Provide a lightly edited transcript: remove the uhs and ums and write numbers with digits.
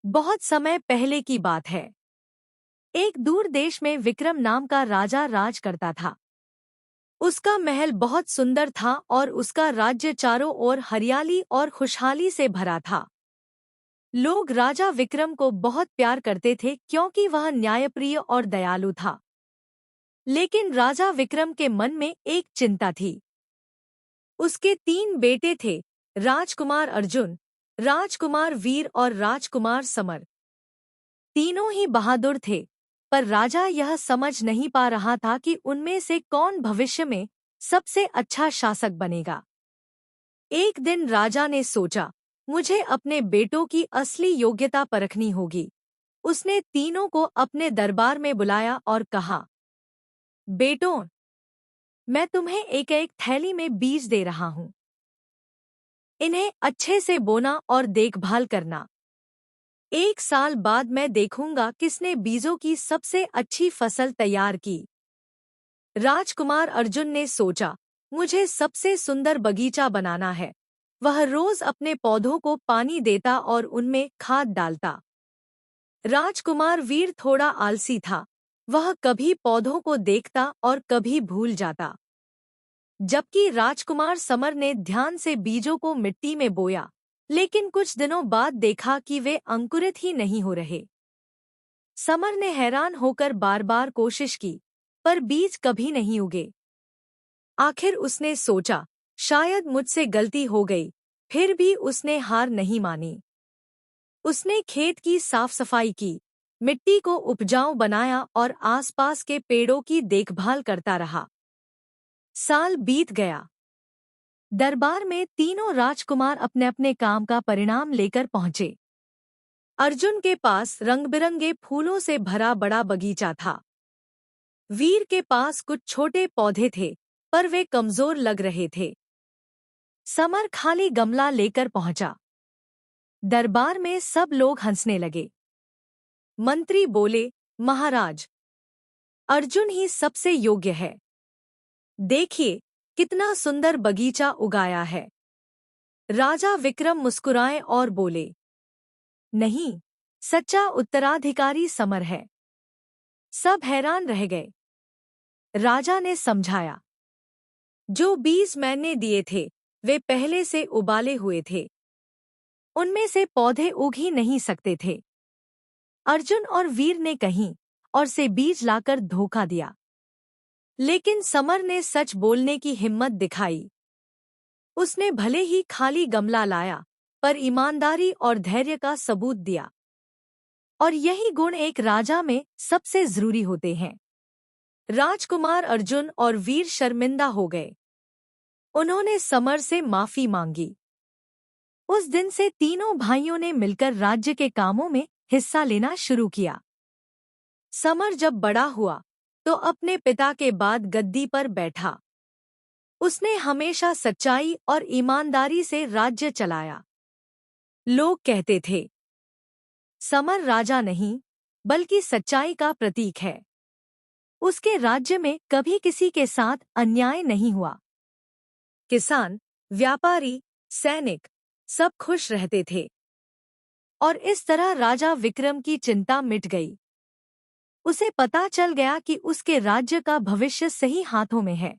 बहुत समय पहले की बात है। एक दूर देश में विक्रम नाम का राजा राज करता था। उसका महल बहुत सुंदर था और उसका राज्य चारों ओर हरियाली और खुशहाली से भरा था। लोग राजा विक्रम को बहुत प्यार करते थे क्योंकि वह न्यायप्रिय और दयालु था। लेकिन राजा विक्रम के मन में एक चिंता थी। उसके 3 बेटे थे, राजकुमार अर्जुन, राजकुमार वीर और राजकुमार समर। तीनों ही बहादुर थे, पर राजा यह समझ नहीं पा रहा था कि उनमें से कौन भविष्य में सबसे अच्छा शासक बनेगा। एक दिन राजा ने सोचा, मुझे अपने बेटों की असली योग्यता परखनी होगी। उसने तीनों को अपने दरबार में बुलाया और कहा, बेटों, मैं तुम्हें एक एक थैली में बीज दे रहा हूँ। इन्हें अच्छे से बोना और देखभाल करना। 1 साल बाद मैं देखूंगा किसने बीजों की सबसे अच्छी फसल तैयार की। राजकुमार अर्जुन ने सोचा, मुझे सबसे सुंदर बगीचा बनाना है। वह रोज अपने पौधों को पानी देता और उनमें खाद डालता। राजकुमार वीर थोड़ा आलसी था। वह कभी पौधों को देखता और कभी भूल जाता। जबकि राजकुमार समर ने ध्यान से बीजों को मिट्टी में बोया, लेकिन कुछ दिनों बाद देखा कि वे अंकुरित ही नहीं हो रहे। समर ने हैरान होकर बार बार कोशिश की, पर बीज कभी नहीं उगे। आखिर उसने सोचा, शायद मुझसे गलती हो गई। फिर भी उसने हार नहीं मानी। उसने खेत की साफ सफाई की, मिट्टी को उपजाऊ बनाया और आसपास के पेड़ों की देखभाल करता रहा। साल बीत गया। दरबार में तीनों राजकुमार अपने अपने काम का परिणाम लेकर पहुंचे। अर्जुन के पास रंग-बिरंगे फूलों से भरा बड़ा बगीचा था। वीर के पास कुछ छोटे पौधे थे, पर वे कमजोर लग रहे थे। समर खाली गमला लेकर पहुंचा। दरबार में सब लोग हंसने लगे। मंत्री बोले, महाराज, अर्जुन ही सबसे योग्य है। देखिए, कितना सुंदर बगीचा उगाया है। राजा विक्रम मुस्कुराए और बोले, नहीं, सच्चा उत्तराधिकारी समर है। सब हैरान रह गए। राजा ने समझाया, जो बीज मैंने दिए थे, वे पहले से उबाले हुए थे। उनमें से पौधे उग ही नहीं सकते थे। अर्जुन और वीर ने कहीं और से बीज लाकर धोखा दिया। लेकिन समर ने सच बोलने की हिम्मत दिखाई। उसने भले ही खाली गमला लाया, पर ईमानदारी और धैर्य का सबूत दिया। और यही गुण एक राजा में सबसे जरूरी होते हैं। राजकुमार अर्जुन और वीर शर्मिंदा हो गए। उन्होंने समर से माफी मांगी। उस दिन से तीनों भाइयों ने मिलकर राज्य के कामों में हिस्सा लेना शुरू किया। समर जब बड़ा हुआ, तो अपने पिता के बाद गद्दी पर बैठा। उसने हमेशा सच्चाई और ईमानदारी से राज्य चलाया। लोग कहते थे, समर राजा नहीं, बल्कि सच्चाई का प्रतीक है। उसके राज्य में कभी किसी के साथ अन्याय नहीं हुआ। किसान, व्यापारी, सैनिक, सब खुश रहते थे। और इस तरह राजा विक्रम की चिंता मिट गई। उसे पता चल गया कि उसके राज्य का भविष्य सही हाथों में है।